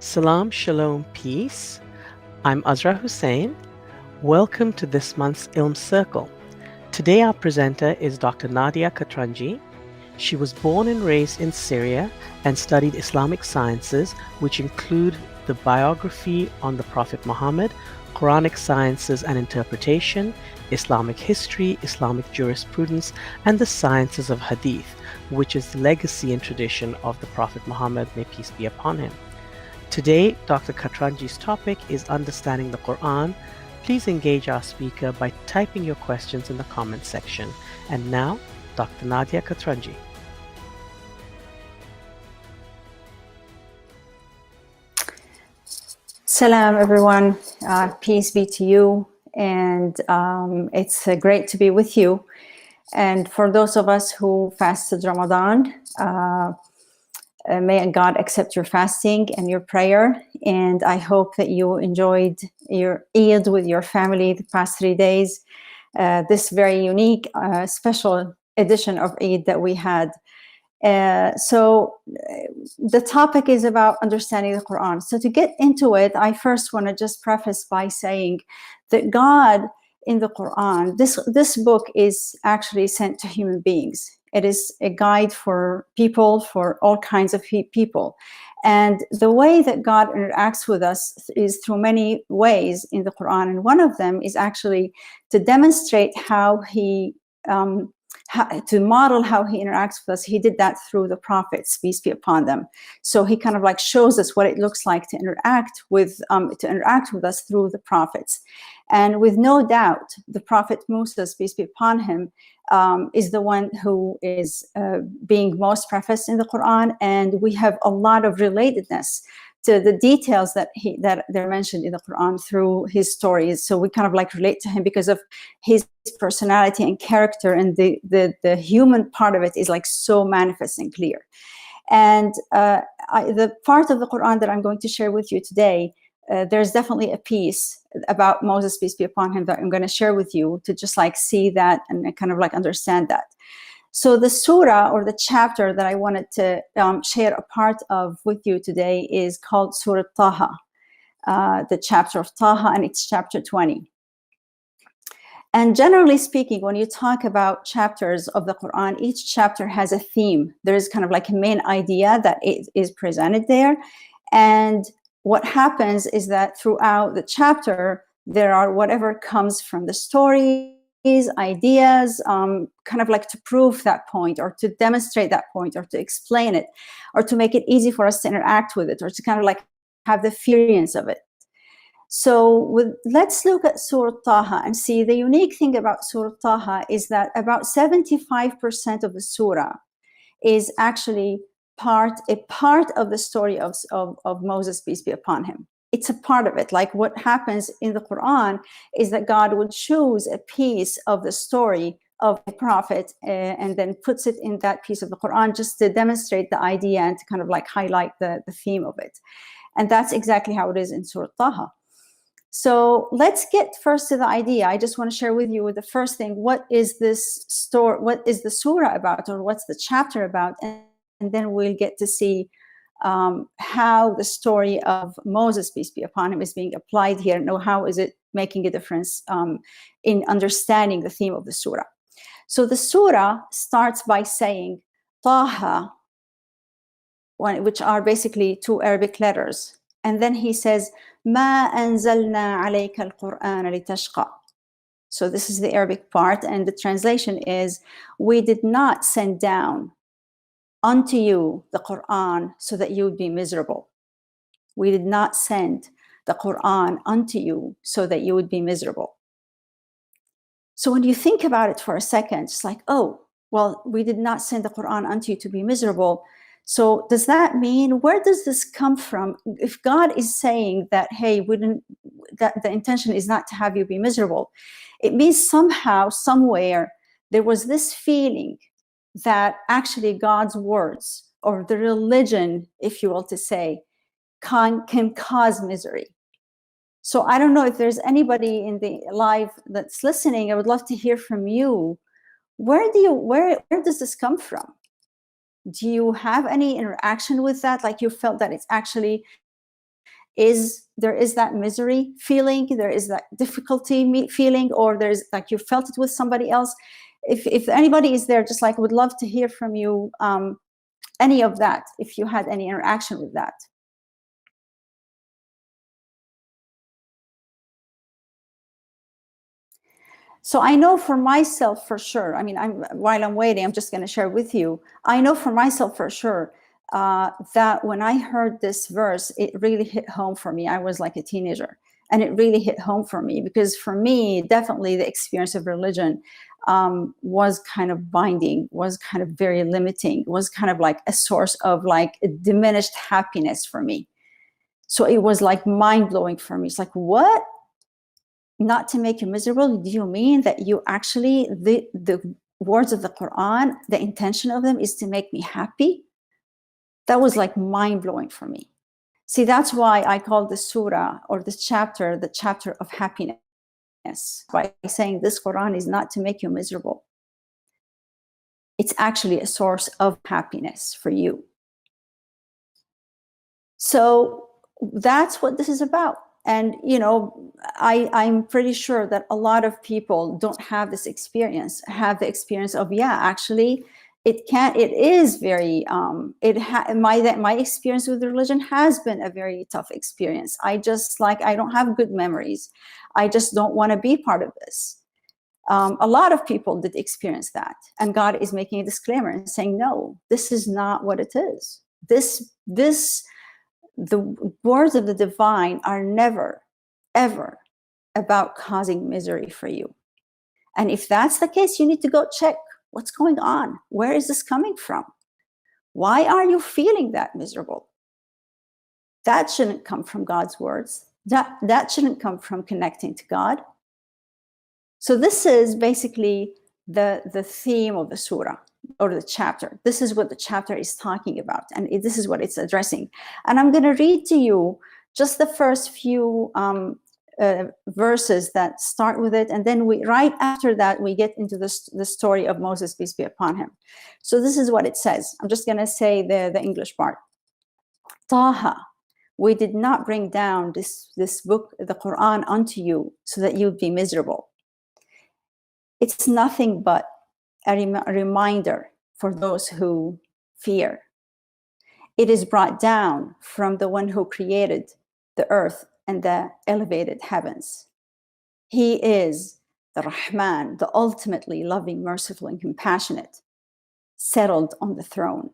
Salam, Shalom, Peace. I'm Azra Hussain. Welcome to this month's ILM Circle. Today our presenter is Dr. Nadia Katrangi. She was born and raised in Syria and studied Islamic Sciences, which include the biography on the Prophet Mohammad, Quranic Sciences and Interpretation, Islamic History, Islamic Jurisprudence, and the Sciences of Hadith, which is the legacy and tradition of the Prophet Muhammad, may peace be upon him. Today, Dr. Katrangi's topic is Understanding the Qur'an. Please engage our speaker by typing your questions in the comment section. And now, Dr. Nadia Katrangi. Salam, everyone. Peace be to you. And it's great to be with you. And for those of us who fasted Ramadan, may God accept your fasting and your prayer. And I hope that you enjoyed your Eid with your family the past 3 days. This very unique, special edition of Eid that we had. So the topic is about understanding the Quran. So to get into it, I first want to just preface by saying that God in the Quran, this book is actually sent to human beings. It is a guide for people, for all kinds of people. And the way that God interacts with us is through many ways in the Quran. And one of them is actually to demonstrate how he, to model how he interacts with us. He did that through the prophets, peace be upon them. So he kind of like shows us what it looks like to interact with us through the prophets. And with no doubt, the Prophet Moses, peace be upon him, is the one who is being most prefaced in the Quran, and we have a lot of relatedness to the details that they're mentioned in the Quran through his stories. So we kind of like relate to him because of his personality and character, and the human part of it is like so manifest and clear. And the part of the Quran that I'm going to share with you today, there's definitely a piece about Moses, peace be upon him, that I'm going to share with you to just like see that and kind of like understand that. So the surah or the chapter that I wanted to share a part of with you today is called Surah Taha, the chapter of Taha, and it's chapter 20. And generally speaking, when you talk about chapters of the Quran, each chapter has a theme. There is kind of like a main idea that is presented there. And what happens is that throughout the chapter, there are whatever comes from the story, ideas, kind of like to prove that point or to demonstrate that point or to explain it or to make it easy for us to interact with it or to kind of like have the experience of it. So let's look at Surah Taha and see the unique thing about Surah Taha is that about 75% of the surah is actually a part of the story of Moses, peace be upon him. It's a part of it. Like what happens in the Quran is that God would choose a piece of the story of the prophet and then puts it in that piece of the Quran just to demonstrate the idea and to kind of like highlight the theme of it. And that's exactly how it is in Surah Taha. So let's get first to the idea. I just want to share with you the first thing. What is this story? What is the surah about, or what's the chapter about? And then we'll get to see how the story of Moses, peace be upon him, is being applied here, and how is it making a difference in understanding the theme of the surah. So the surah starts by saying Taha, which are basically 2 Arabic letters. And then he says, Ma anzalna alayka al-Qur'ana litashqa. So this is the Arabic part, and the translation is, we did not send down unto you the Qur'an so that you would be miserable. We did not send the Qur'an unto you so that you would be miserable. So when you think about it for a second, it's like, oh, well, we did not send the Qur'an unto you to be miserable. So does that mean, where does this come from? If God is saying that, hey, that the intention is not to have you be miserable, it means somehow, somewhere, there was this feeling that actually God's words, or the religion, if you will to say, can cause misery. So I don't know if there's anybody in the live that's listening. I would love to hear from you. Where does this come from? Do you have any interaction with that? Like you felt that it's actually there is that misery feeling, there is that difficulty feeling, or there's like you felt it with somebody else. If anybody is there, just like would love to hear from you, any of that, if you had any interaction with that. So I know for myself for sure, I mean, while I'm waiting, I'm just going to share with you. I know for myself for sure that when I heard this verse, it really hit home for me. I was like a teenager, and it really hit home for me, because for me, definitely the experience of religion was kind of binding, was kind of very limiting, was kind of like a source of like a diminished happiness for me. So it was like mind-blowing for me. It's like, what? Not to make you miserable? Do you mean that you actually, the words of the Quran, the intention of them is to make me happy? That was like mind-blowing for me. See, that's why I call the surah or this chapter the chapter of happiness, by saying this Quran is not to make you miserable. It's actually a source of happiness for you. So that's what this is about. And, you know, I'm pretty sure that a lot of people don't have this experience, have the experience of, yeah, actually, it is very, my experience with religion has been a very tough experience. I don't have good memories. I just don't want to be part of this. A lot of people did experience that. And God is making a disclaimer and saying, no, this is not what it is. The words of the divine are never, ever about causing misery for you. And if that's the case, you need to go check what's going on. Where is this coming from? Why are you feeling that miserable? That shouldn't come from God's words. That shouldn't come from connecting to God. So this is basically the theme of the surah, or the chapter. This is what the chapter is talking about, and this is what it's addressing. And I'm going to read to you just the first few verses that start with it, and then right after that we get into the story of Moses, peace be upon him. So this is what it says. I'm just going to say the English part. Taha, we did not bring down this book, the Quran, unto you so that you'd be miserable. It's nothing but a reminder for those who fear. It is brought down from the one who created the earth and the elevated heavens. He is the Rahman, the ultimately loving, merciful, and compassionate, settled on the throne.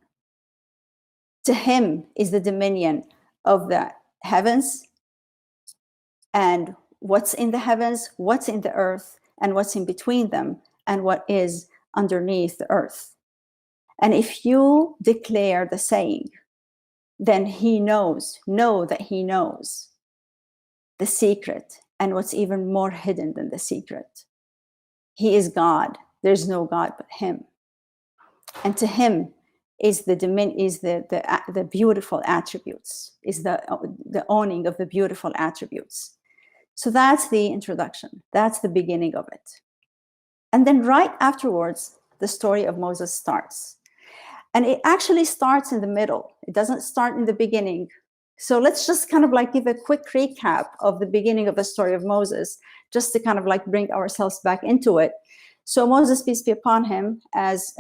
To him is the dominion of the heavens and what's in the heavens, what's in the earth, and what's in between them, and what is underneath the earth. And if you declare the saying, then he knows, know that he knows the secret and what's even more hidden than the secret. He is God. There's no God but him. And to him is the beautiful attributes, is the owning of the beautiful attributes. So that's the introduction. That's the beginning of it. And then right afterwards, the story of Moses starts. And it actually starts in the middle. It doesn't start in the beginning. So let's just kind of like give a quick recap of the beginning of the story of Moses, just to kind of like bring ourselves back into it. So Moses, peace be upon him, as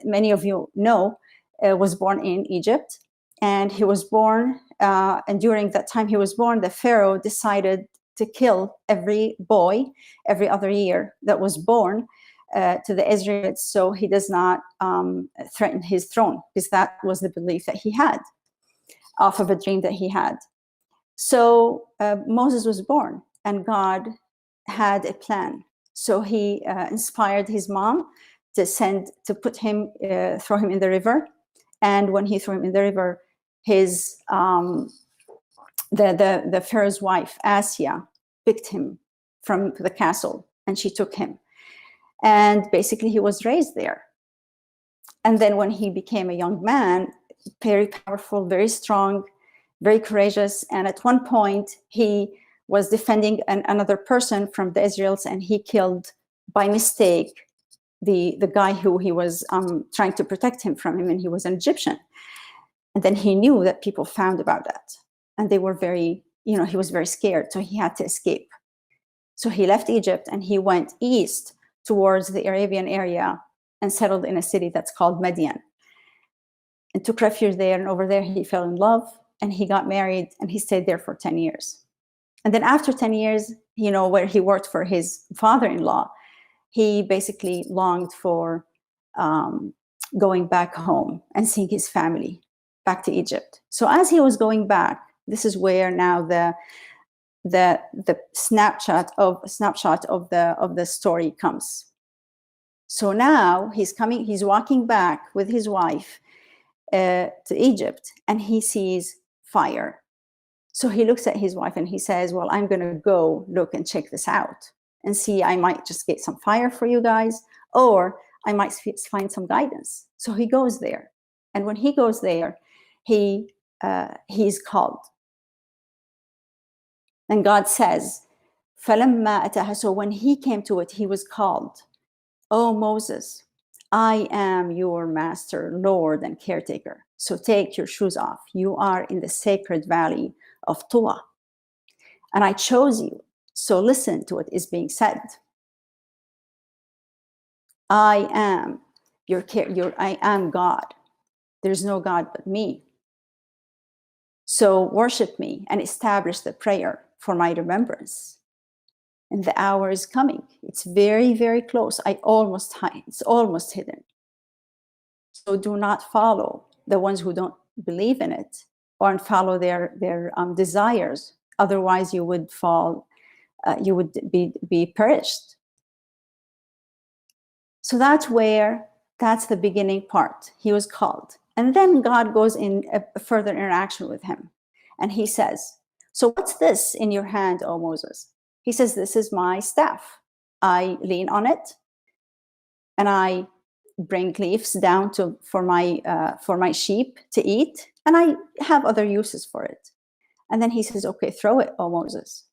many of you know, was born in Egypt. And he was born, and during that time he was born, the Pharaoh decided to kill every boy every other year that was born to the Israelites, so he does not threaten his throne, because that was the belief that he had off of a dream that he had. So Moses was born, and God had a plan. So he inspired his mom to put him, throw him in the river. And when he threw him in the river, his the Pharaoh's wife, Asya, picked him from the castle, and she took him. And basically he was raised there. And then when he became a young man, very powerful, very strong, very courageous. And at one point he was defending another person from the Israelites, and he killed by mistake the guy who he was trying to protect him from him, and he was an Egyptian. And then he knew that people found about that, and they were very he was very scared, so he had to escape. So he left Egypt and he went east towards the Arabian area and settled in a city that's called Madian, and took refuge there. And over there he fell in love and he got married, and he stayed there for 10 years. And then after 10 years, where he worked for his father-in-law, he basically longed for going back home and seeing his family, back to Egypt. So as he was going back, this is where now the snapshot of the story comes. So now he's walking back with his wife to Egypt, and he sees fire. So he looks at his wife and he says, well, I'm going to go look and check this out and see, I might just get some fire for you guys, or I might find some guidance. So he goes there. And when he goes there, he's called. And God says, فَلَمَّا أَتَاهَا, so when he came to it, he was called. Oh, Moses, I am your master, Lord, and caretaker. So take your shoes off. You are in the sacred valley of Tuwa, and I chose you. So listen to what is being said. I am I am God. There's no God but me. So worship me and establish the prayer for my remembrance. And the hour is coming. It's very, very close. It's almost hidden. So do not follow the ones who don't believe in it, or follow their desires. Otherwise, you would fall. You would be perished. So that's the beginning part. He was called. And then God goes in a further interaction with him. And he says, so what's this in your hand, O Moses? He says, this is my staff. I lean on it, and I bring leaves down for my sheep to eat, and I have other uses for it. And then he says, okay, throw it, O Moses.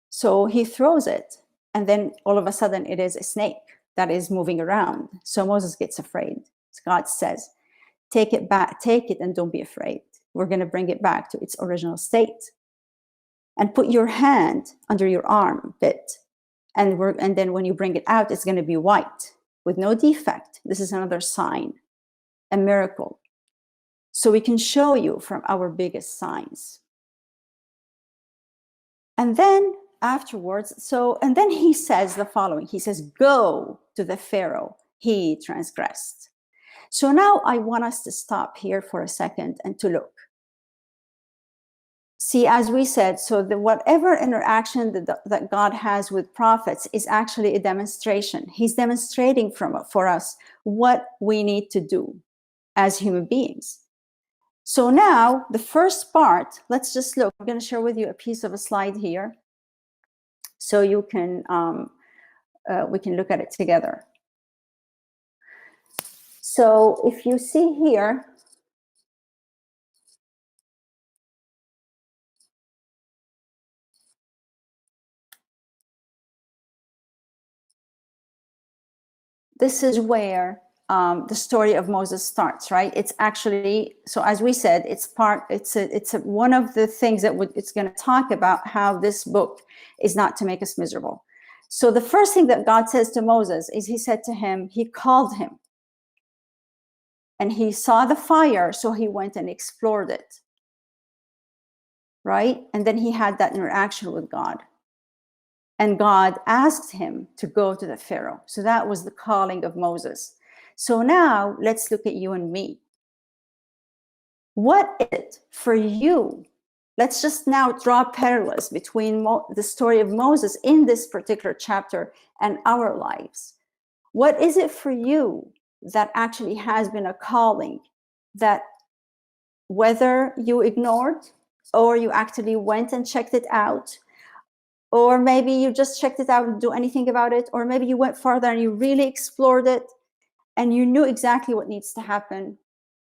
So he throws it, and then all of a sudden it is a snake that is moving around. So Moses gets afraid. So God says, take it back, take it, and don't be afraid. We're going to bring it back to its original state. And put your hand under your armpit, and then when you bring it out, it's going to be white with no defect. This is another sign, a miracle. So we can show you from our biggest signs. And then afterwards, and then he says the following. He says, go to the Pharaoh. He transgressed. So now I want us to stop here for a second and to look. See, as we said, so whatever interaction that God has with prophets is actually a demonstration. He's demonstrating for us what we need to do as human beings. So now the first part, let's just look. I'm going to share with you a piece of a slide here, so you can we can look at it together. So if you see here, this is where the story of Moses starts, right? It's actually, so as we said, it's one of the things that it's going to talk about how this book is not to make us miserable. So the first thing that God says to Moses is he said to him, he called him. And he saw the fire, so he went and explored it, right? And then he had that interaction with God. And God asked him to go to the Pharaoh. So that was the calling of Moses. So now let's look at you and me. What is it for you? Let's just now draw parallels between the story of Moses in this particular chapter and our lives. What is it for you that actually has been a calling that whether you ignored or you actually went and checked it out, or maybe you just checked it out and do anything about it, or maybe you went farther and you really explored it and you knew exactly what needs to happen.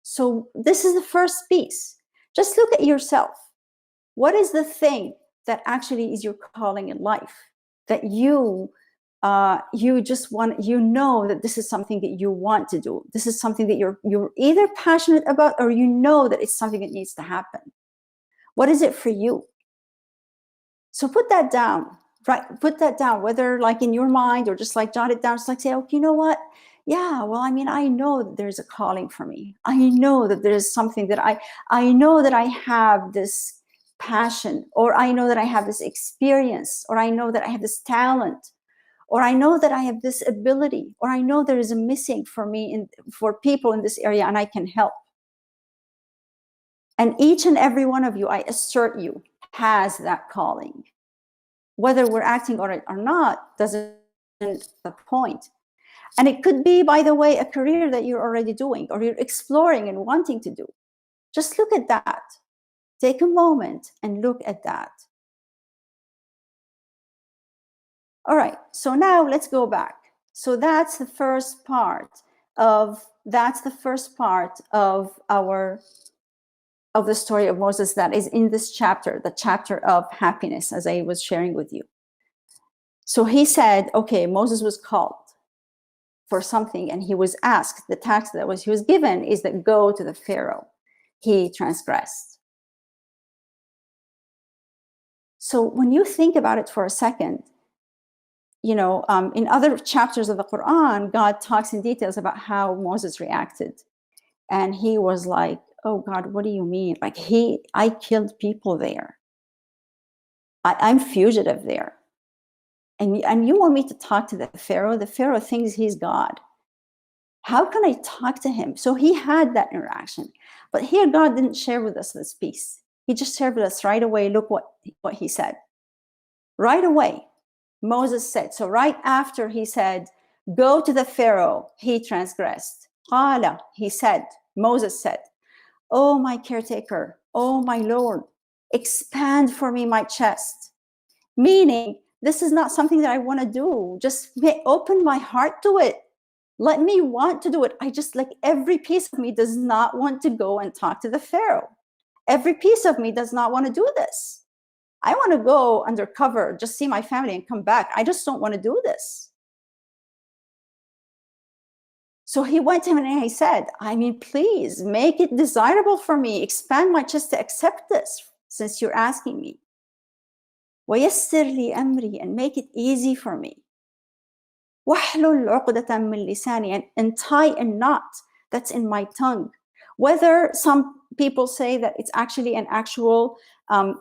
So this is the first piece. Just look at yourself. What is the thing that actually is your calling in life, that you just want, that this is something that you want to do. This is something that you're either passionate about, or that it's something that needs to happen. What is it for you? So put that down, right? Put that down, whether like in your mind or just like jot it down. It's like say, oh, you know what? Yeah, well, I mean, I know that there's a calling for me. I know that there's something that I know that I have this passion, or I know that I have this experience, or I know that I have this talent, or I know that I have this ability, or I know there is a missing for me for people in this area, and I can help. And each and every one of you, I assert you, has that calling. Whether we're acting on it or not doesn't the point. And it could be, by the way, a career that you're already doing or you're exploring and wanting to do. Just look at that. Take a moment and look at that. All right, so now let's go back. So that's the first part of the story of Moses that is in this chapter, the chapter of happiness, as I was sharing with you. So he said, okay, Moses was called for something and he was asked, the task that he was given is that go to the Pharaoh. He transgressed. So when you think about it for a second, you know, in other chapters of the Quran, God talks in details about how Moses reacted. And he was like, oh God, what do you mean? Like I killed people there. I'm fugitive there. And you want me to talk to the Pharaoh? The Pharaoh thinks he's God. How can I talk to him? So he had that interaction. But here God didn't share with us this piece. He just shared with us right away. Look what he said. Right away, Moses said. So right after he said, go to the Pharaoh, he transgressed. Qala, he said, Moses said, oh my caretaker, oh my Lord, expand for me my chest. Meaning, this is not something that I want to do. Just open my heart to it. Let me want to do it. I just, like, every piece of me does not want to go and talk to the Pharaoh. Every piece of me does not want to do this. I want to go undercover, just see my family and come back. I just don't want to do this. So he went to him and he said, I mean, please make it desirable for me. Expand my chest to accept this since you're asking me. وَيَسِّرْ لِي أَمْرِي, and make it easy for me. وَاحْلُلْ عُقْدَةً مِّن لِسَانِي, and tie a knot that's in my tongue. Whether some people say that it's actually an actual,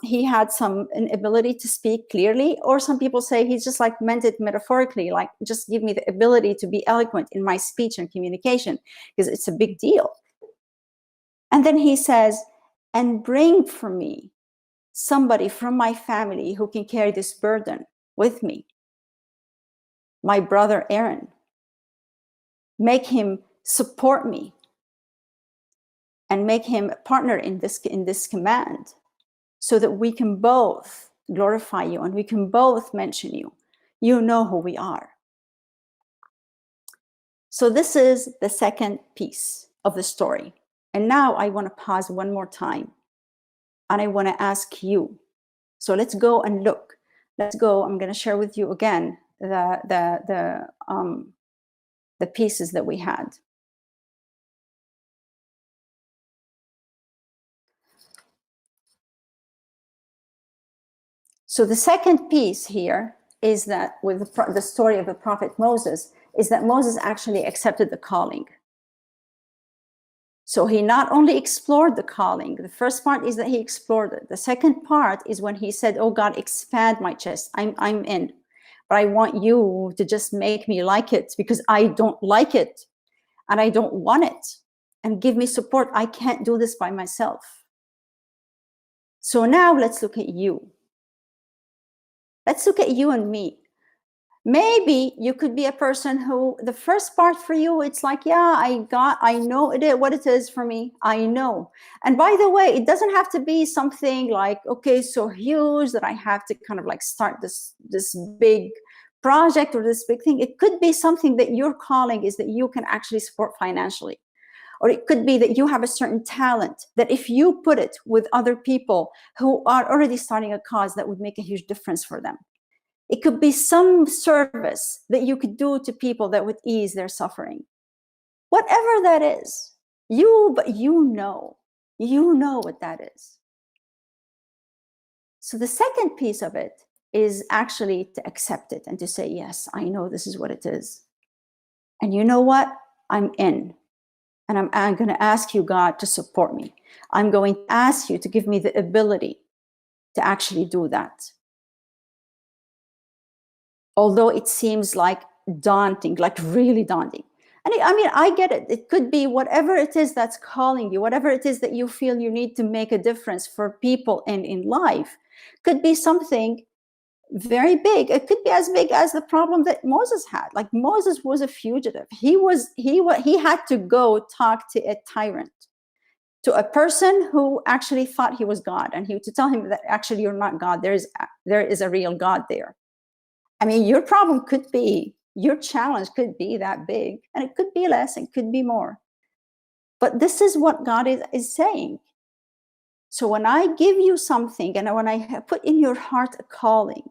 he had an ability to speak clearly, or some people say he's just like meant it metaphorically, like just give me the ability to be eloquent in my speech and communication, because it's a big deal. And then he says, and bring for me somebody from my family who can carry this burden with me. My brother Aaron. Make him support me and make him a partner in this command, so that we can both glorify you and we can both mention you. You know who we are. So this is the second piece of the story. And now I want to pause one more time and I want to ask you. So let's go and look. Let's go. I'm going to share with you again the pieces that we had. So the second piece here is that with the story of the Prophet Moses, is that Moses actually accepted the calling. So he not only explored the calling. The first part is that he explored it. The second part is when he said, oh God, expand my chest. I'm in, but I want you to just make me like it, because I don't like it and I don't want it, and give me support. I can't do this by myself. So now let's look at you. Let's look at you and me. Maybe you could be a person who the first part for you, it's like, yeah, I know what it is for me. I know. And by the way, it doesn't have to be something like, okay, so huge that I have to kind of like start this big project or this big thing. It could be something that your calling is that you can actually support financially. Or it could be that you have a certain talent that if you put it with other people who are already starting a cause, that would make a huge difference for them. It could be some service that you could do to people that would ease their suffering. Whatever that is, you know what that is. So the second piece of it is actually to accept it and to say, yes, I know this is what it is. And you know what? I'm in. And I'm going to ask you, God, to support me. I'm going to ask you to give me the ability to actually do that. Although it seems like daunting, like really daunting. And I mean, I get it. It could be whatever it is that's calling you, whatever it is that you feel you need to make a difference for people in life. Could be something very big. It could be as big as the problem that Moses had. Like Moses was a fugitive. He had to go talk to a tyrant, to a person who actually thought he was God, and to tell him that actually you're not God. There is a real God there. I mean, your problem could be, your challenge could be that big, and it could be less, it could be more. But this is what God is saying. So when I give you something, and when I put in your heart a calling,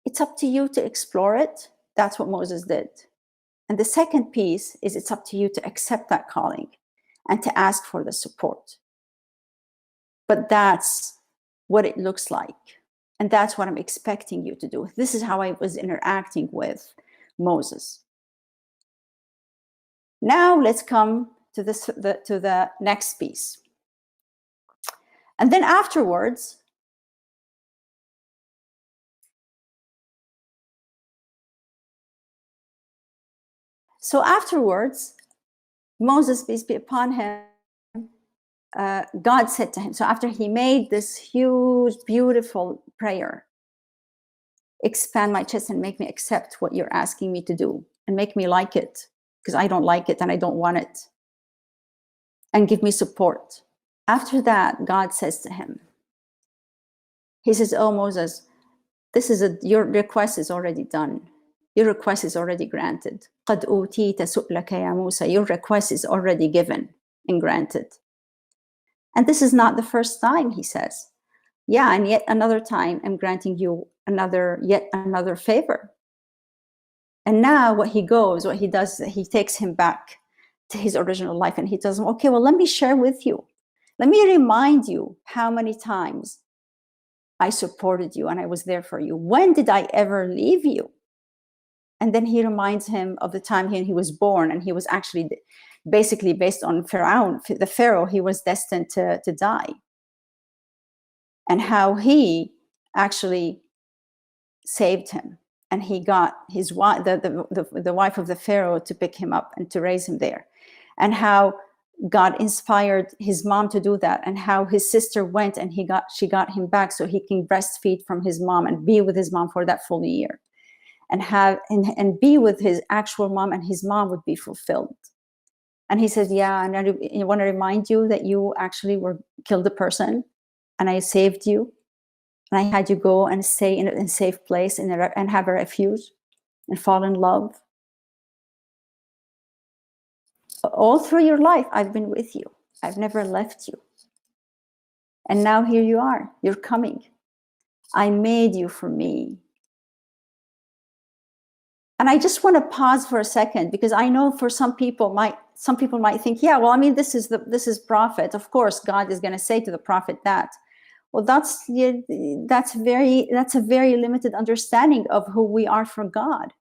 it's up to you to explore it. That's what Moses did. And the second piece is it's up to you to accept that calling and to ask for the support. But that's what it looks like. And that's what I'm expecting you to do. This is how I was interacting with Moses. Now let's come to the next piece. And then afterwards, Moses, peace be upon him, God said to him, so after he made this huge, beautiful prayer, expand my chest and make me accept what you're asking me to do, and make me like it, because I don't like it and I don't want it, and give me support. After that, God says to him, he says, oh Moses, your request is already done. Your request is already granted. قَدْ أُوتِيتَ سُؤْلَكَ يَا مُوسَى. Your request is already given and granted. And this is not the first time, he says. Yeah, and yet another time I'm granting you yet another favor. And now what he does, he takes him back to his original life, and he tells him, okay, well, let me share with you. Let me remind you how many times I supported you and I was there for you. When did I ever leave you? And then he reminds him of the time he was born, and he was actually basically based on the Pharaoh, he was destined to die. And how he actually saved him. And he got his wife, the wife of the Pharaoh, to pick him up and to raise him there. And how God inspired his mom to do that, and how his sister went and she got him back so he can breastfeed from his mom and be with his mom for that full year, and be with his actual mom, and his mom would be fulfilled. And he says, yeah, and I want to remind you that you actually killed a person, and I saved you, and I had you go and stay in a safe place and have a refuge and fall in love. All through your life, I've been with you. I've never left you. And now here you are. You're coming. I made you for me. And I just want to pause for a second, because I know for some people might think, yeah, well, I mean, this is prophet. Of course, God is going to say to the prophet that. Well, that's a very limited understanding of who we are for God.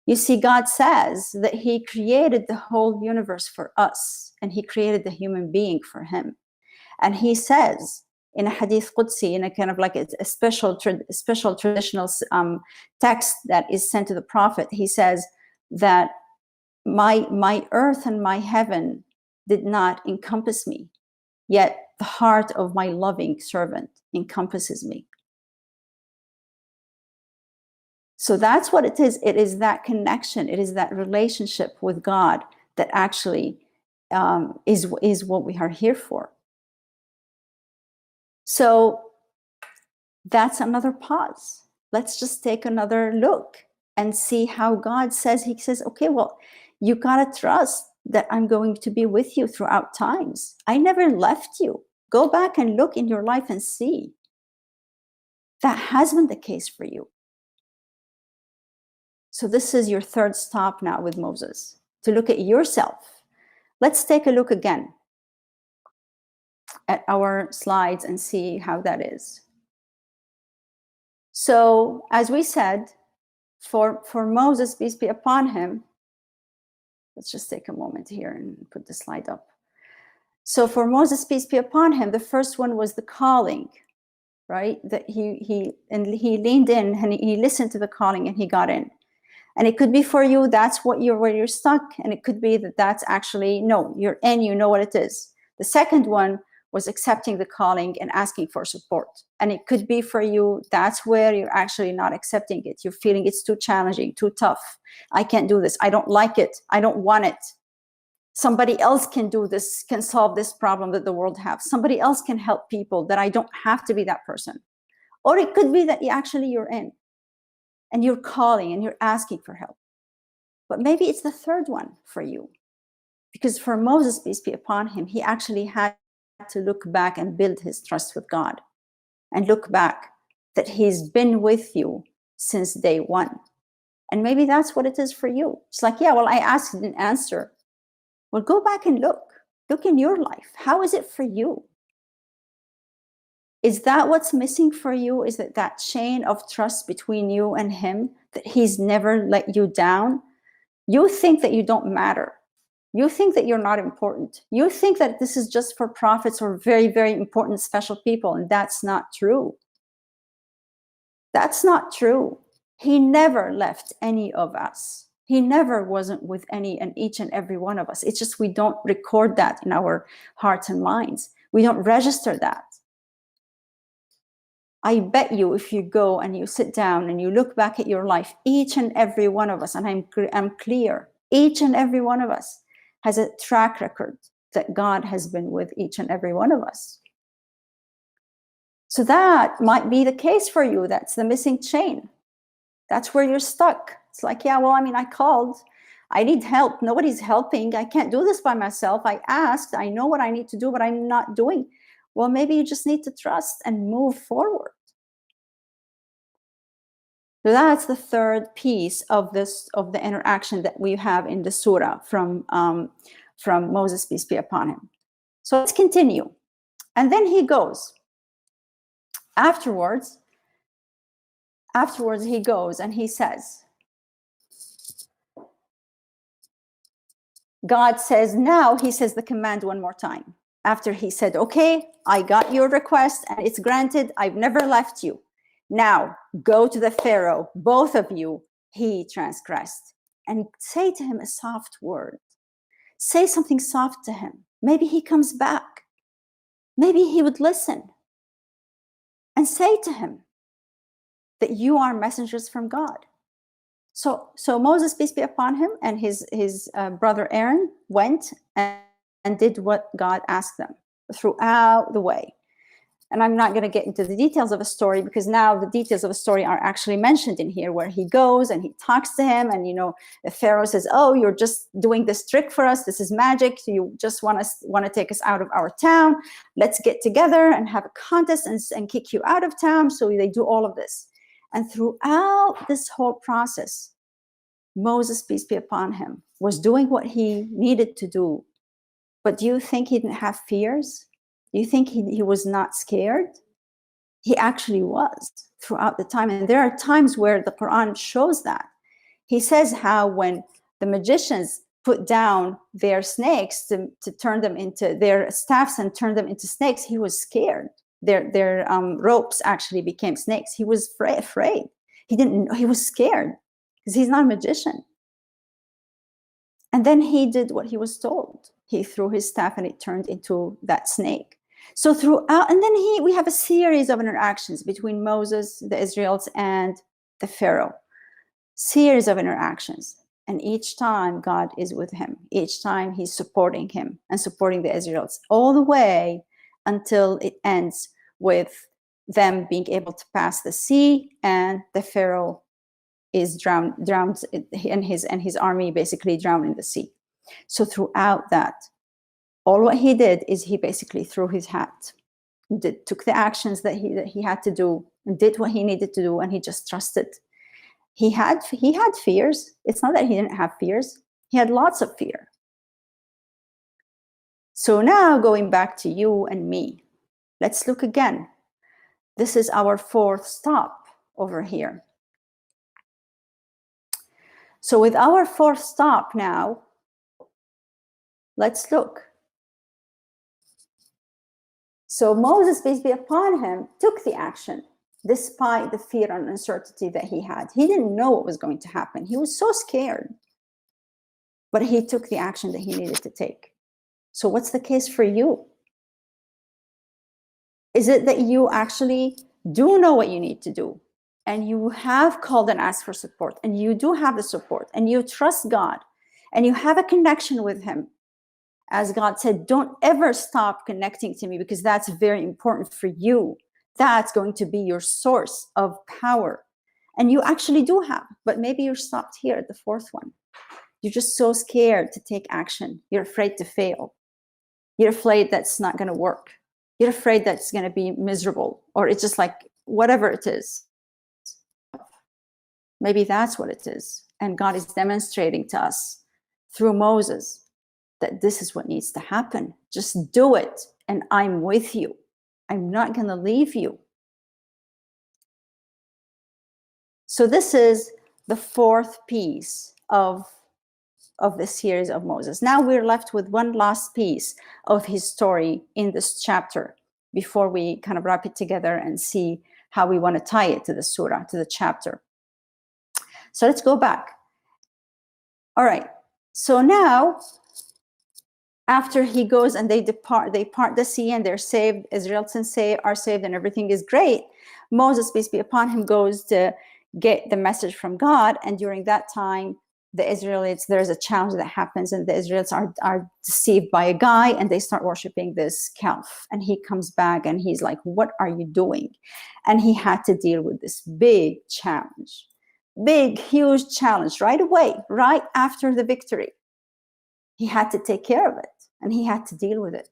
You see, God says that he created the whole universe for us, and he created the human being for him. And he says in a hadith Qudsi, in a kind of like a special traditional text that is sent to the prophet, he says that my earth and my heaven did not encompass me, yet the heart of my loving servant encompasses me. So that's what it is. It is that connection. It is that relationship with God that actually is what we are here for. So that's another pause. Let's just take another look and see how God says. He says, okay, well, you got to trust that I'm going to be with you throughout times. I never left you. Go back and look in your life and see. That has been the case for you. So this is your third stop now with Moses, to look at yourself. Let's take a look again at our slides and see how that is. So as we said, for Moses, peace be upon him, let's just take a moment here and put the slide up. So for Moses, peace be upon him, the first one was the calling, right? That he leaned in and he listened to the calling and he got in. And it could be for you, that's where you're stuck. And it could be that that's actually, no, you're in, you know what it is. The second one was accepting the calling and asking for support. And it could be for you, that's where you're actually not accepting it. You're feeling it's too challenging, too tough. I can't do this. I don't like it. I don't want it. Somebody else can do this, can solve this problem that the world has. Somebody else can help people, that I don't have to be that person. Or it could be that you're in and you're calling and you're asking for help. But maybe it's the third one for you. Because for Moses, peace be upon him, he actually had to look back and build his trust with God and look back that he's been with you since day one. And maybe that's what it is for you. It's like, yeah, well, I asked and didn't answer. Well, go back and look in your life. How is it for you? Is that what's missing for you? Is that chain of trust between you and him, that he's never let you down? You think that you don't matter. You think that you're not important. You think that this is just for prophets or very, very important special people, and that's not true. That's not true. He never left any of us. He never wasn't with any and each and every one of us. It's just we don't record that in our hearts and minds. We don't register that. I bet you if you go and you sit down and you look back at your life, each and every one of us, and I'm clear, each and every one of us has a track record that God has been with each and every one of us. So that might be the case for you. That's the missing chain. That's where you're stuck. It's like, yeah, well, I mean, I called. I need help. Nobody's helping. I can't do this by myself. I asked. I know what I need to do, but I'm not doing. Well, maybe you just need to trust and move forward. So that's the third piece of the interaction that we have in the surah from Moses, peace be upon him. So let's continue. And then he goes. Afterwards, he goes and he says, God says, now he says the command one more time. After he said, okay, I got your request and it's granted. I've never left you. Now go to the Pharaoh, both of you, he transgressed, and say to him a soft word. Say something soft to him. Maybe he comes back. Maybe he would listen. And say to him that you are messengers from God. So Moses, peace be upon him, and his brother Aaron went and did what God asked them throughout the way. And I'm not going to get into the details of a story, because now the details of a story are actually mentioned in here, where he goes and he talks to him, and the Pharaoh says, oh, you're just doing this trick for us. This is magic. You just want to take us out of our town. Let's get together and have a contest and kick you out of town. So they do all of this. And throughout this whole process, Moses, peace be upon him, was doing what he needed to do. But do you think he didn't have fears? Do you think he was not scared? He actually was throughout the time. And there are times where the Quran shows that. He says how when the magicians put down their snakes to turn them into their staffs and turn them into snakes, he was scared. Their ropes actually became snakes. He was afraid. He was scared because he's not a magician. And then he did what he was told. He threw his staff and it turned into that snake. So throughout, and then we have a series of interactions between Moses, the Israelites, and the Pharaoh. Series of interactions. And each time God is with him. Each time he's supporting him and supporting the Israelites, all the way until it ends with them being able to pass the sea, and the Pharaoh is drowned, and his army basically drowned in the sea. So throughout that, all what he did is he basically threw his hat, took the actions that he had to do, and did what he needed to do, and he just trusted. He had fears. It's not that he didn't have fears. He had lots of fear. So now going back to you and me, let's look again. This is our fourth stop. over here. So with our fourth stop now, let's look. So Moses, peace be upon him, took the action despite the fear and uncertainty that he had. He didn't know what was going to happen. He was so scared, but he took the action that he needed to take. So what's the case for you? Is it that you actually do know what you need to do, and you have called and asked for support, and you do have the support, and you trust God, and you have a connection with him? As God said, don't ever stop connecting to me, because that's very important for you. That's going to be your source of power. And you actually do have, but maybe you're stopped here at the fourth one. You're just so scared to take action. You're afraid to fail. You're afraid that's not going to work. You're afraid that's going to be miserable, or it's just like whatever it is. Maybe that's what it is. And God is demonstrating to us through Moses that this is what needs to happen. Just do it, and I'm with you. I'm not going to leave you. So this is the fourth piece of this series of Moses. Now we're left with one last piece of his story in this chapter before we kind of wrap it together and see how we want to tie it to the surah, to the chapter. So let's go back. All right. So now, after he goes and they part the sea and they're saved, Israelites are saved and everything is great, Moses, peace be upon him, goes to get the message from God. And during that time, the Israelites, there's a challenge that happens, and the Israelites are deceived by a guy, and they start worshiping this calf. And he comes back and he's like, what are you doing? And he had to deal with this big challenge, big, huge challenge right away, right after the victory. He had to take care of it, and he had to deal with it.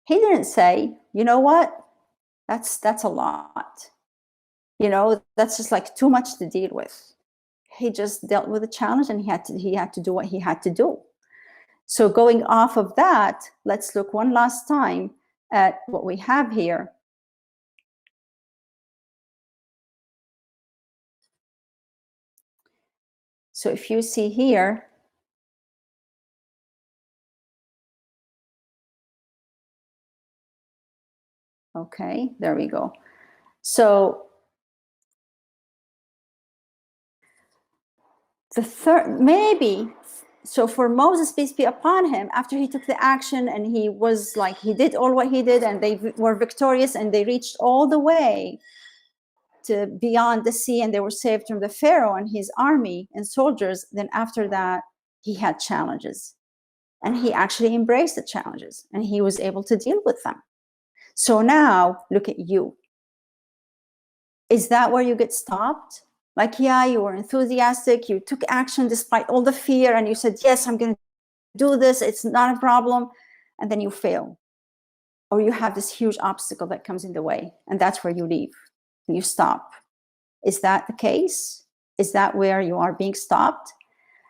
He didn't say, you know what, that's a lot. You know, that's just like too much to deal with. He just dealt with the challenge, and he had to do what he had to do. So going off of that, let's look one last time at what we have here. So if you see here, okay, there we go. So the third, maybe, so for Moses, peace be upon him, after he took the action and he was like, he did all what he did, and they were victorious, and they reached all the way to beyond the sea, and they were saved from the Pharaoh and his army and soldiers. Then after that, he had challenges, and he actually embraced the challenges, and he was able to deal with them. So now look at you. Is that where you get stopped? Like, yeah, you were enthusiastic, you took action despite all the fear, and you said, yes, I'm going to do this, it's not a problem, and then you fail. Or you have this huge obstacle that comes in the way, and that's where you leave, and you stop. Is that the case? Is that where you are being stopped?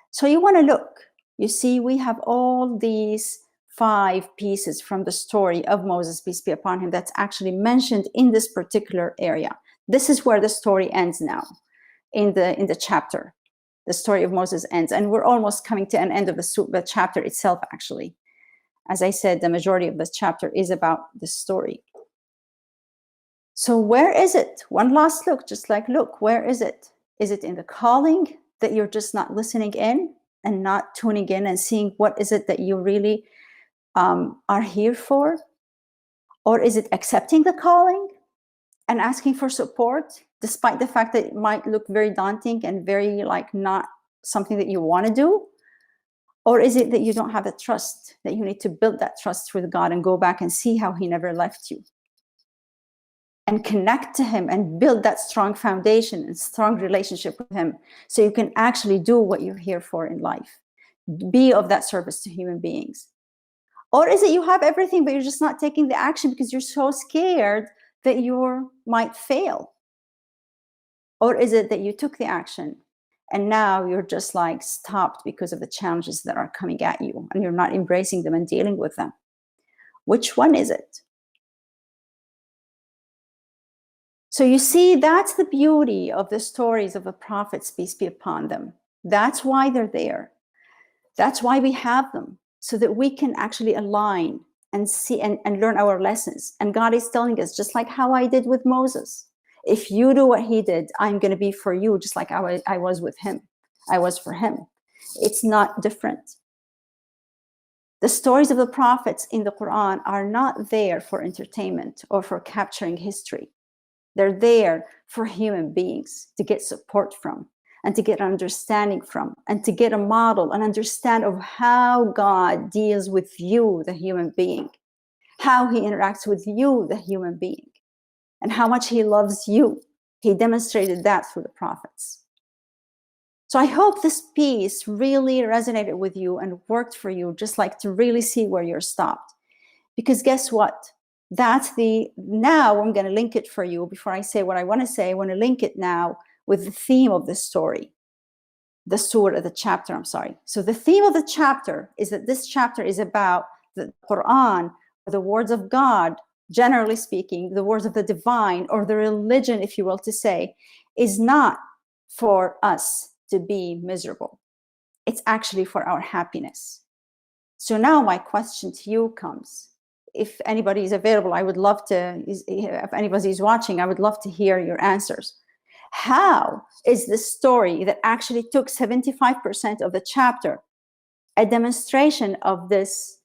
So you want to look. You see, we have all these 5 pieces from the story of Moses, peace be upon him, that's actually mentioned in this particular area. This is where the story ends now. In the chapter, the story of Moses ends, and we're almost coming to an end of the chapter itself. Actually, as I said, the majority of this chapter is about the story. So where is it? One last look, just like, look, where is it? Is it in the calling that you're just not listening in and not tuning in and seeing what is it that you really are here for? Or is it accepting the calling and asking for support, despite the fact that it might look very daunting and very like not something that you want to do? Or is it that you don't have the trust, that you need to build that trust with God and go back and see how he never left you? And connect to him and build that strong foundation and strong relationship with him, so you can actually do what you're here for in life. Be of that service to human beings. Or is it you have everything, but you're just not taking the action because you're so scared that you might fail? Or is it that you took the action and now you're just like stopped because of the challenges that are coming at you, and you're not embracing them and dealing with them? Which one is it? So you see, that's the beauty of the stories of the prophets, peace be upon them. That's why they're there. That's why we have them, so that we can actually align and see and learn our lessons. And God is telling us, just like how I did with Moses, if you do what he did, I'm going to be for you, just like I was with him. I was for him. It's not different. The stories of the prophets in the Quran are not there for entertainment or for capturing history. They're there for human beings to get support from, and to get understanding from, and to get a model and understand of how God deals with you, the human being, how he interacts with you, the human being, and how much he loves you. He demonstrated that through the prophets. So I hope this piece really resonated with you and worked for you, just like to really see where you're stopped. Because guess what? Now I'm going to link it for you. Before I say what I want to say, I want to link it now with the theme of the story, the surah, the chapter, I'm sorry. So the theme of the chapter is that this chapter is about the Quran, the words of God, generally speaking, the words of the divine, or the religion, if you will, to say, is not for us to be miserable. It's actually for our happiness. So now my question to you comes, if anybody is available, I would love to, if anybody is watching, I would love to hear your answers. How is this story that actually took 75% of the chapter a demonstration of this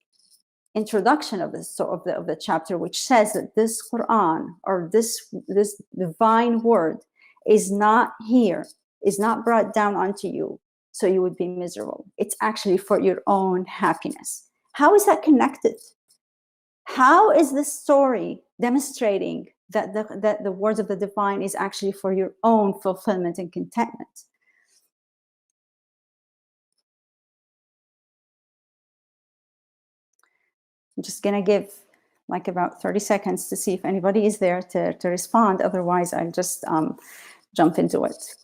introduction of the chapter, which says that this Quran, or this divine word, is not here, is not brought down onto you so you would be miserable. It's actually for your own happiness. How is that connected? How is this story demonstrating that the words of the divine is actually for your own fulfillment and contentment? I'm just going to give like about 30 seconds to see if anybody is there to respond. Otherwise, I'll just jump into it.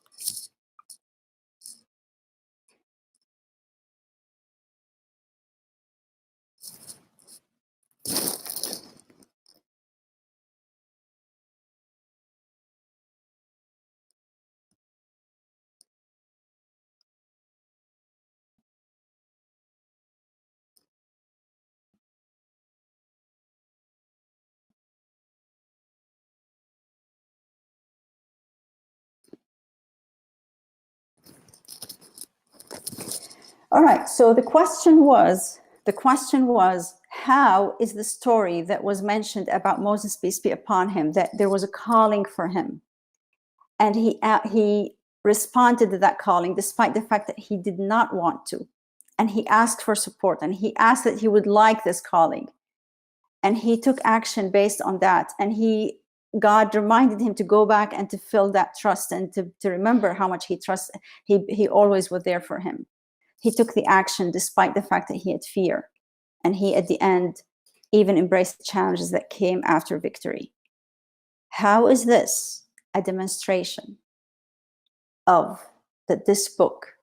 All right, so the question was, how is the story that was mentioned about Moses, peace be upon him, that there was a calling for him, and he responded to that calling despite the fact that he did not want to, and he asked for support, and he asked that he would like this calling, and he took action based on that, and God reminded him to go back and to feel that trust, and to remember how much he trusts. He always was there for him. He took the action despite the fact that he had fear. And he, at the end, even embraced the challenges that came after victory. How is this a demonstration of that this book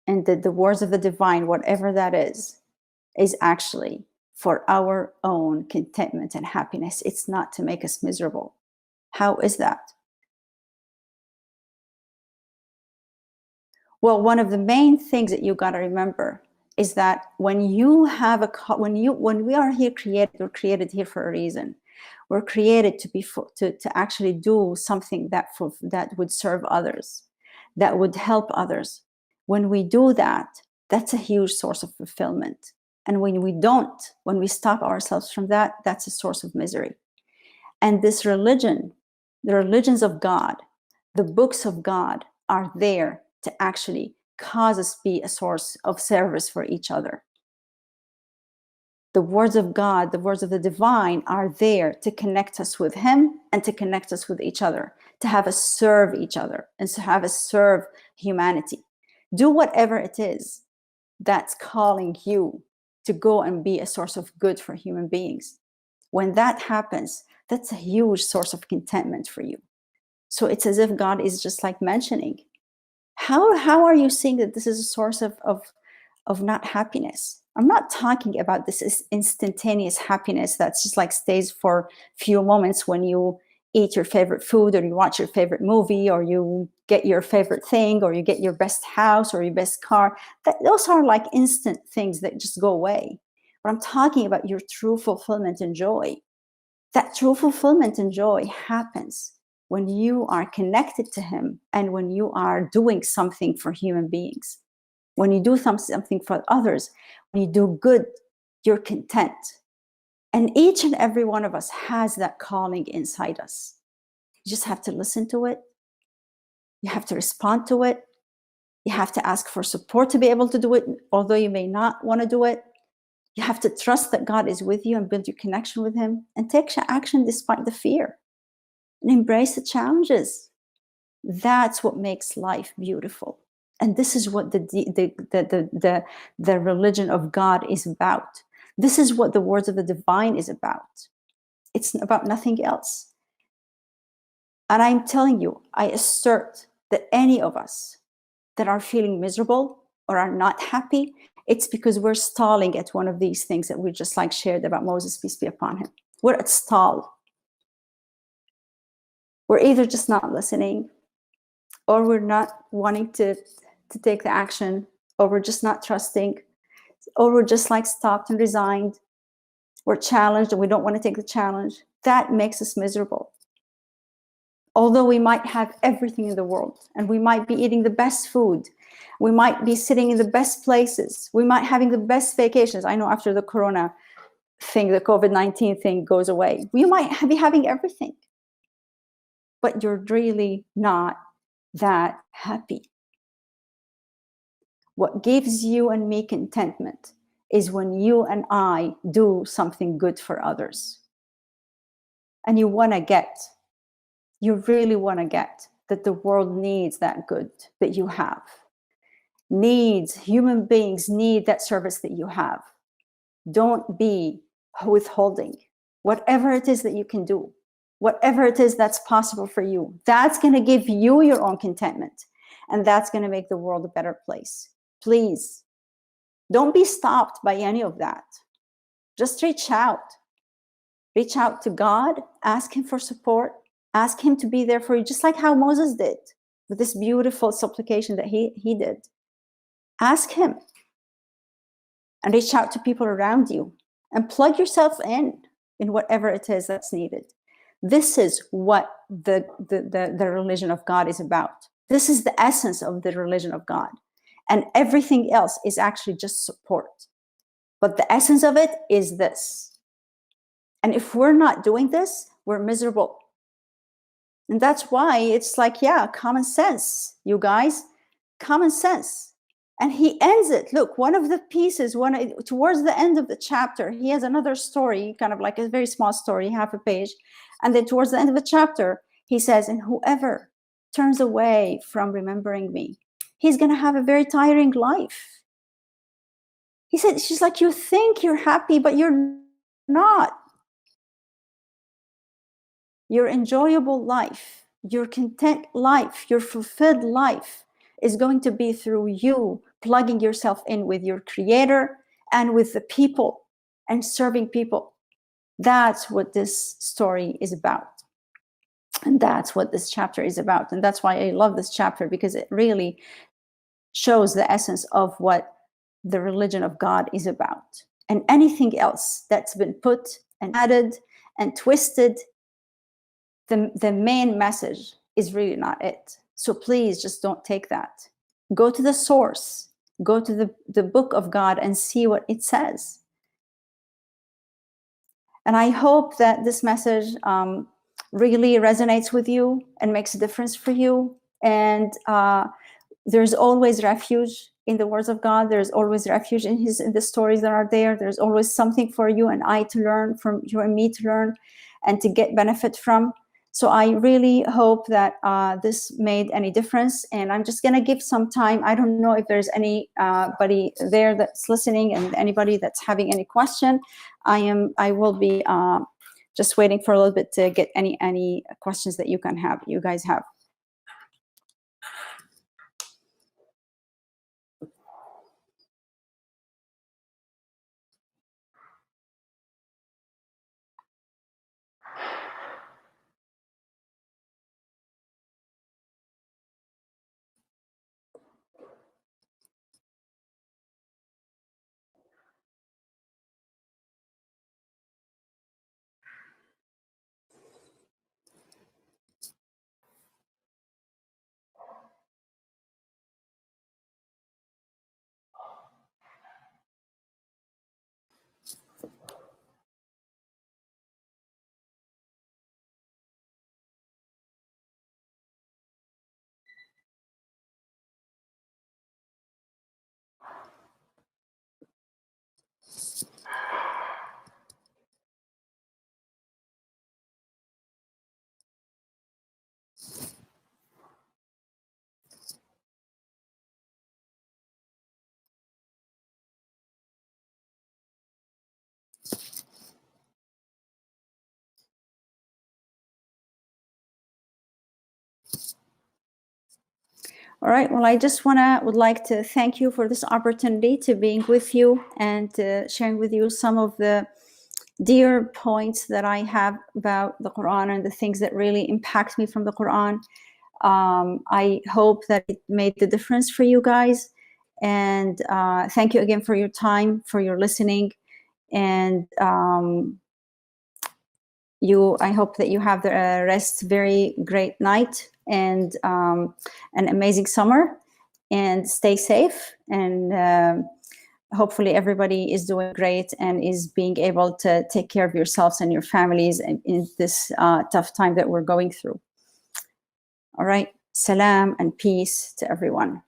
and the words of the divine, whatever that is actually for our own contentment and happiness? It's not to make us miserable. How is that? Well, one of the main things that you got to remember is that when you have when we are here created, we're created here for a reason. We're created to actually do something that would serve others, that would help others. When we do that, that's a huge source of fulfillment. And when we don't, when we stop ourselves from that, that's a source of misery. And this religion, the religions of God, the books of God are there to actually cause us be a source of service for each other. The words of God, the words of the divine are there to connect us with him and to connect us with each other, to have us serve each other and to have us serve humanity. Do whatever it is that's calling you to go and be a source of good for human beings. When that happens, that's a huge source of contentment for you. So it's as if God is just like mentioning, how are you seeing that this is a source of not happiness? I'm not talking about this instantaneous happiness that's just like stays for few moments when you eat your favorite food, or you watch your favorite movie, or you get your favorite thing, or you get your best house or your best car. Those are like instant things that just go away. But I'm talking about your true fulfillment and joy. That true fulfillment and joy happens when you are connected to him and when you are doing something for human beings. When you do something for others, when you do good, you're content. And each and every one of us has that calling inside us. You just have to listen to it. You have to respond to it. You have to ask for support to be able to do it, although you may not want to do it. You have to trust that God is with you and build your connection with him, and take action despite the fear and embrace the challenges. That's what makes life beautiful. And this is what the religion of God is about. This is what the words of the divine is about. It's about nothing else. And I'm telling you, I assert that any of us that are feeling miserable or are not happy, it's because we're stalling at one of these things that we just like shared about Moses, peace be upon him. We're at stall. We're either just not listening, or we're not wanting to take the action, or we're just not trusting, or we're just like stopped and resigned. We're challenged and we don't want to take the challenge. That makes us miserable. Although we might have everything in the world, and we might be eating the best food, we might be sitting in the best places, we might having the best vacations. I know after the corona thing, the COVID-19 thing goes away, you might be having everything, but you're really not that happy. What gives you and me contentment is when you and I do something good for others. And you want to get, you really want to get that the world needs that good that you have. Human beings need that service that you have. Don't be withholding. Whatever it is that you can do, whatever it is that's possible for you, that's going to give you your own contentment. And that's going to make the world a better place. Please, don't be stopped by any of that. Just reach out. Reach out to God, ask him for support, ask him to be there for you, just like how Moses did with this beautiful supplication that he did. Ask him, and reach out to people around you, and plug yourself in whatever it is that's needed. This is what the religion of God is about. This is the essence of the religion of God. And everything else is actually just support. But the essence of it is this. And if we're not doing this, we're miserable. And that's why it's like, yeah, common sense, you guys, common sense. And he ends it. Look, one of the pieces, towards the end of the chapter, he has another story, kind of like a very small story, half a page. And then towards the end of the chapter, he says, and whoever turns away from remembering me, he's going to have a very tiring life. He said, she's like, you think you're happy, but you're not. Your enjoyable life, your content life, your fulfilled life is going to be through you plugging yourself in with your creator and with the people and serving people. That's what this story is about. And that's what this chapter is about. And that's why I love this chapter, because it really shows the essence of what the religion of God is about. And anything else that's been put and added and twisted, the main message is really not it. So please just don't take that. Go to the source, go to the book of God and see what it says. And I hope that this message really resonates with you and makes a difference for you. And there's always refuge in the words of God. There's always refuge in the stories that are there. There's always something for you and I to learn, from you and me to learn and to get benefit from. So I really hope that this made any difference. And I'm just going to give some time. I don't know if there's anybody there that's listening and anybody that's having any question. I will be just waiting for a little bit to get any questions that you guys have. All right. Well, I just would like to thank you for this opportunity to being with you and sharing with you some of the dear points that I have about the Quran and the things that really impact me from the Quran. I hope that it made the difference for you guys. And thank you again for your time, for your listening. And I hope that you have the rest very great night and an amazing summer, and stay safe. And hopefully everybody is doing great and is being able to take care of yourselves and your families in this tough time that we're going through. All right. Salam and peace to everyone.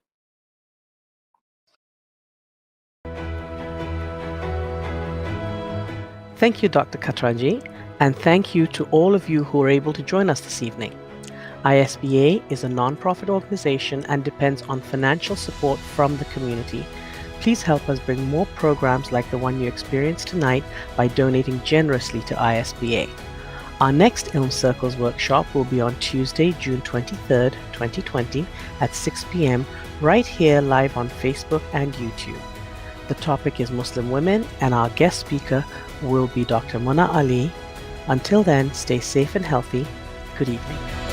Thank you, Dr. Katrangi, and thank you to all of you who were able to join us this evening. ISBA is a non-profit organization and depends on financial support from the community. Please help us bring more programs like the one you experienced tonight by donating generously to ISBA. Our next ILM Circles workshop will be on Tuesday, June 23rd, 2020 at 6 p.m. right here live on Facebook and YouTube. The topic is Muslim women, and our guest speaker will be Dr. Mona Ali. Until then, stay safe and healthy. Good evening.